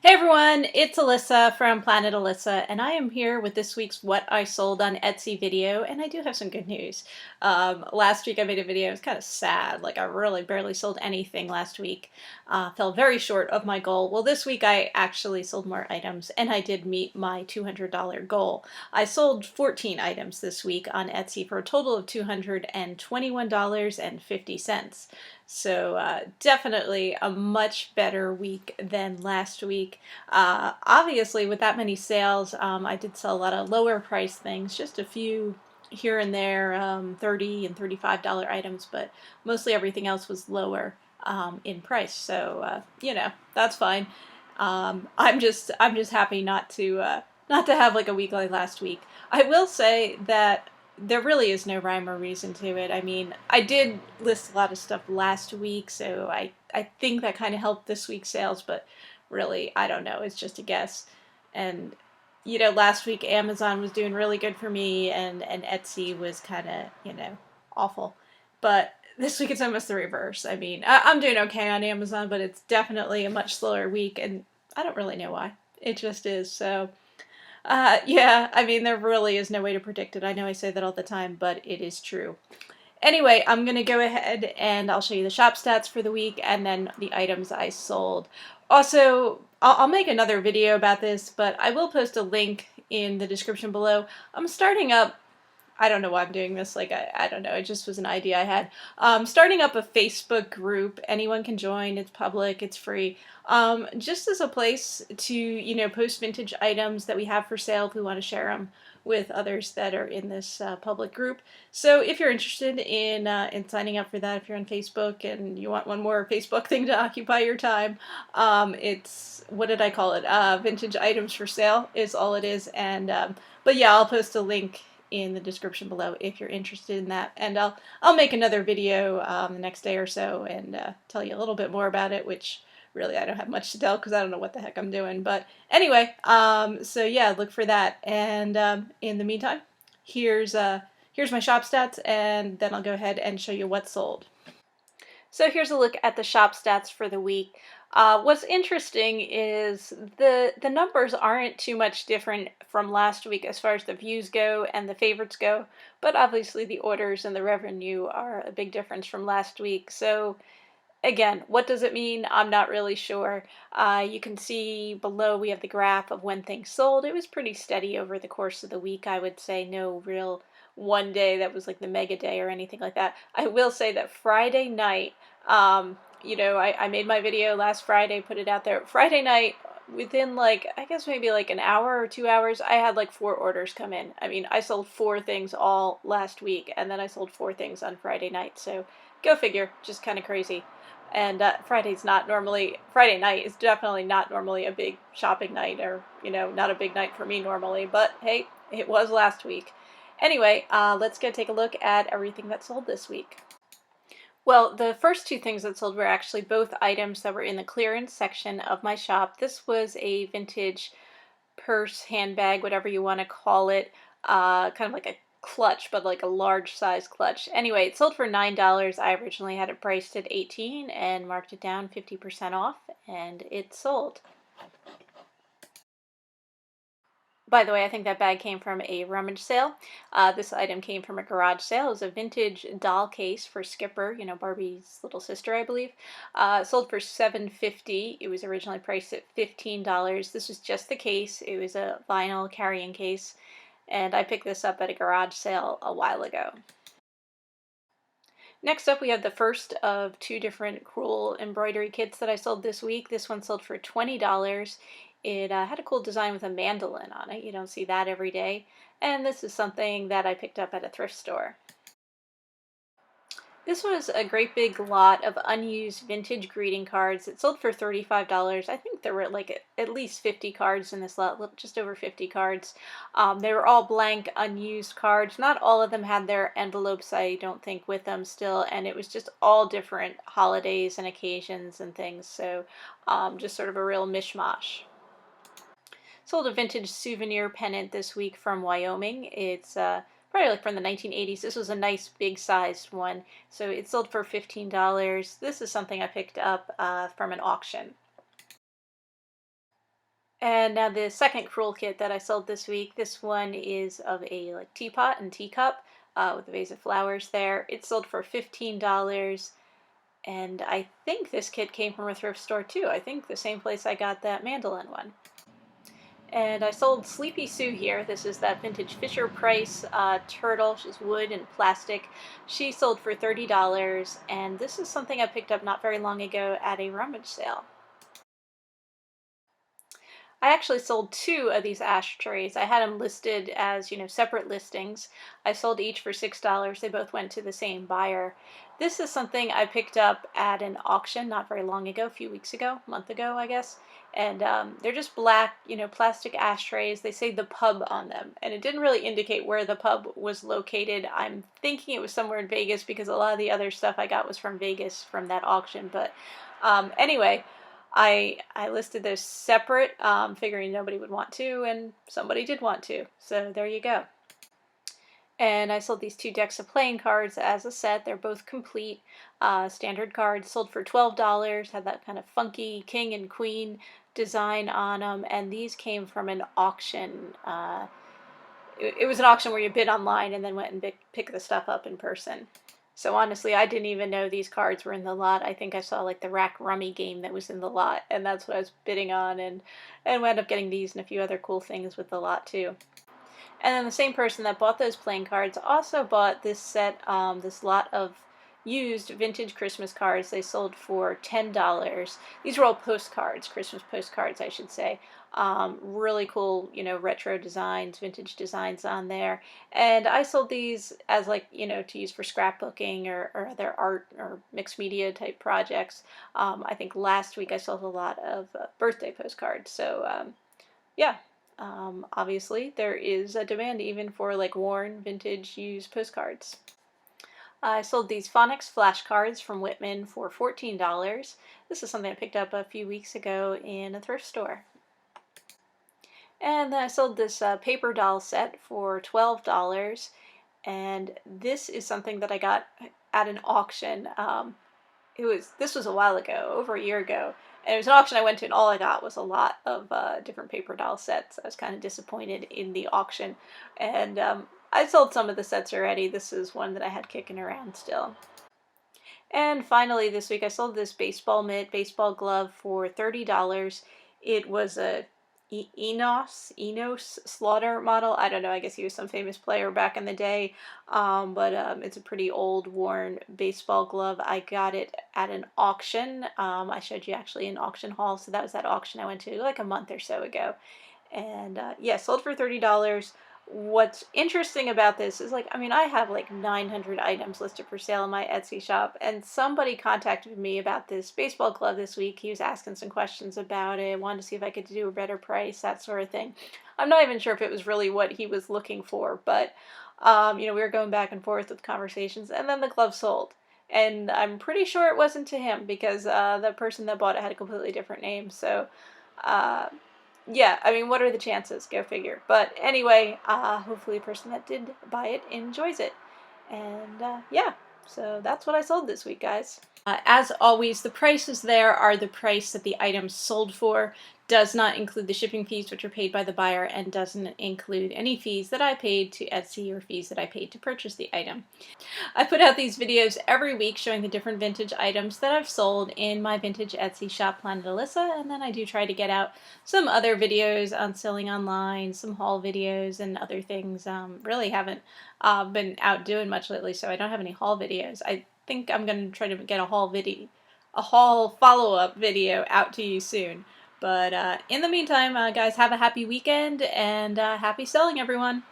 Hey everyone, it's Alissa from Planet Alissa, and I am here with this week's What I Sold on Etsy video, and I do have some good news. Last week I made a video, it was kind of sad, like I really barely sold anything last week. Fell very short of my goal. Well, this week I actually sold more items, and I did meet my $200 goal. I sold 14 items this week on Etsy for a total of $221.50. So definitely a much better week than last week. Obviously, with that many sales, I did sell a lot of lower price things, just a few here and there, $30 and $35 items, but mostly everything else was lower in price. So that's fine. I'm just happy not to have like a week like last week. I will say that there really is no rhyme or reason to it. I mean, I did list a lot of stuff last week, so I think that kind of helped this week's sales, but really, I don't know. It's just a guess. And last week Amazon was doing really good for me, and Etsy was kind of awful. But this week it's almost the reverse. I mean, I'm doing okay on Amazon, but it's definitely a much slower week, and I don't really know why. It just is. So yeah, I mean, there really is no way to predict it. I know I say that all the time, but it is true. Anyway, I'm going to go ahead and I'll show you the shop stats for the week and then the items I sold. Also, I'll make another video about this, but I will post a link in the description below. I'm starting up, I don't know why I'm doing this. Like, I don't know. It just was an idea I had. Starting up a Facebook group. Anyone can join. It's public. It's free. Just as a place to, post vintage items that we have for sale if we want to share them with others that are in this public group. So if you're interested in signing up for that, if you're on Facebook and you want one more Facebook thing to occupy your time, it's, what did I call it? Vintage items for sale is all it is. And but yeah, I'll post a link in the description below if you're interested in that, and I'll make another video the next day or so and tell you a little bit more about it, which really I don't have much to tell because I don't know what the heck I'm doing. But anyway, so yeah, look for that. And in the meantime, here's my shop stats, and then I'll go ahead and show you what sold. So here's a look at the shop stats for the week. What's interesting is the numbers aren't too much different from last week as far as the views go and the favorites go, but obviously the orders and the revenue are a big difference from last week. So again, what does it mean? I'm not really sure. You can see below we have the graph of when things sold. It was pretty steady over the course of the week, I would say. No real one day that was like the mega day or anything like that. I will say that Friday night, I made my video last Friday, put it out there. Friday night, within like, I guess maybe like an hour or 2 hours, I had like 4 orders come in. I mean, I sold 4 things all last week, and then I sold 4 things on Friday night. So go figure, just kind of crazy. And Friday night is definitely not normally a big shopping night, or, not a big night for me normally, but hey, it was last week. Anyway, let's go take a look at everything that sold this week. Well, the first 2 things that sold were actually both items that were in the clearance section of my shop. This was a vintage purse, handbag, whatever you want to call it, kind of like a clutch, but like a large size clutch. Anyway, it sold for $9. I originally had it priced at $18 and marked it down 50% off, and it sold. By the way, I think that bag came from a rummage sale. This item came from a garage sale. It was a vintage doll case for Skipper, Barbie's little sister, I believe. Sold for $7.50. It was originally priced at $15. This was just the case. It was a vinyl carrying case, and I picked this up at a garage sale a while ago. Next up, we have the first of 2 different Crewel embroidery kits that I sold this week. This one sold for $20. It had a cool design with a mandolin on it. You don't see that every day. And this is something that I picked up at a thrift store. This was a great big lot of unused vintage greeting cards. It sold for $35. I think there were like at least 50 cards in this lot, just over 50 cards. They were all blank, unused cards. Not all of them had their envelopes, I don't think, with them still, and it was just all different holidays and occasions and things, so just sort of a real mishmash. Sold a vintage souvenir pennant this week from Wyoming. It's probably like from the 1980s. This was a nice big sized one. So it sold for $15. This is something I picked up from an auction. And now the second Crewel kit that I sold this week, this one is of a like teapot and teacup with a vase of flowers there. It sold for $15, and I think this kit came from a thrift store too. I think the same place I got that mandolin one. And I sold Sleepy Sue here. This is that vintage Fisher Price turtle. She's wood and plastic. She sold for $30, and this is something I picked up not very long ago at a rummage sale. I actually sold two of these ashtrays. I had them listed as, separate listings. I sold each for $6. They both went to the same buyer. This is something I picked up at an auction not very long ago, a few weeks ago, a month ago, I guess. And they're just black, plastic ashtrays. They say the pub on them. And it didn't really indicate where the pub was located. I'm thinking it was somewhere in Vegas because a lot of the other stuff I got was from Vegas from that auction. But anyway, I listed those separate, figuring nobody would want to, and somebody did want to. So there you go. And I sold these two decks of playing cards as a set. They're both complete standard cards. Sold for $12. Had that kind of funky king and queen design on them. And these came from an auction. It was an auction where you bid online and then went and pick the stuff up in person. So honestly, I didn't even know these cards were in the lot. I think I saw like the Rack Rummy game that was in the lot, and that's what I was bidding on, and wound up getting these and a few other cool things with the lot too. And then the same person that bought those playing cards also bought this set, this lot of used vintage Christmas cards. They sold for $10. These were all postcards, Christmas postcards, I should say. Really cool, retro designs, vintage designs on there. And I sold these as to use for scrapbooking or other art or mixed media type projects. I think last week I sold a lot of birthday postcards. So, yeah. Obviously, there is a demand even for worn, vintage, used postcards. I sold these Phonics flashcards from Whitman for $14. This is something I picked up a few weeks ago in a thrift store. And then I sold this paper doll set for $12. And this is something that I got at an auction. This was a while ago, over a year ago. And it was an auction I went to, and all I got was a lot of different paper doll sets. I was kind of disappointed in the auction. And I sold some of the sets already. This is one that I had kicking around still. And finally, this week I sold this baseball mitt, baseball glove for $30. It was a Enos Slaughter model. I don't know, I guess he was some famous player back in the day, but it's a pretty old, worn baseball glove. I got it at an auction. I showed you actually an auction haul, so that was that auction I went to like a month or so ago. And yeah, sold for $30. What's interesting about this is I have 900 items listed for sale in my Etsy shop, and somebody contacted me about this baseball glove this week. He was asking some questions about it, wanted to see if I could do a better price, that sort of thing. I'm not even sure if it was really what he was looking for, but we were going back and forth with conversations, and then the glove sold. And I'm pretty sure it wasn't to him because the person that bought it had a completely different name. So yeah, what are the chances? Go figure. But anyway, hopefully the person that did buy it enjoys it. And yeah, so that's what I sold this week, guys. As always, the prices there are the price that the item sold for. Does not include the shipping fees, which are paid by the buyer, and doesn't include any fees that I paid to Etsy or fees that I paid to purchase the item. I put out these videos every week showing the different vintage items that I've sold in my vintage Etsy shop, Planet Alissa, and then I do try to get out some other videos on selling online, some haul videos and other things. Really haven't been out doing much lately, so I don't have any haul videos. I think I'm going to try to get a haul follow-up video out to you soon. But in the meantime, guys, have a happy weekend and happy selling, everyone.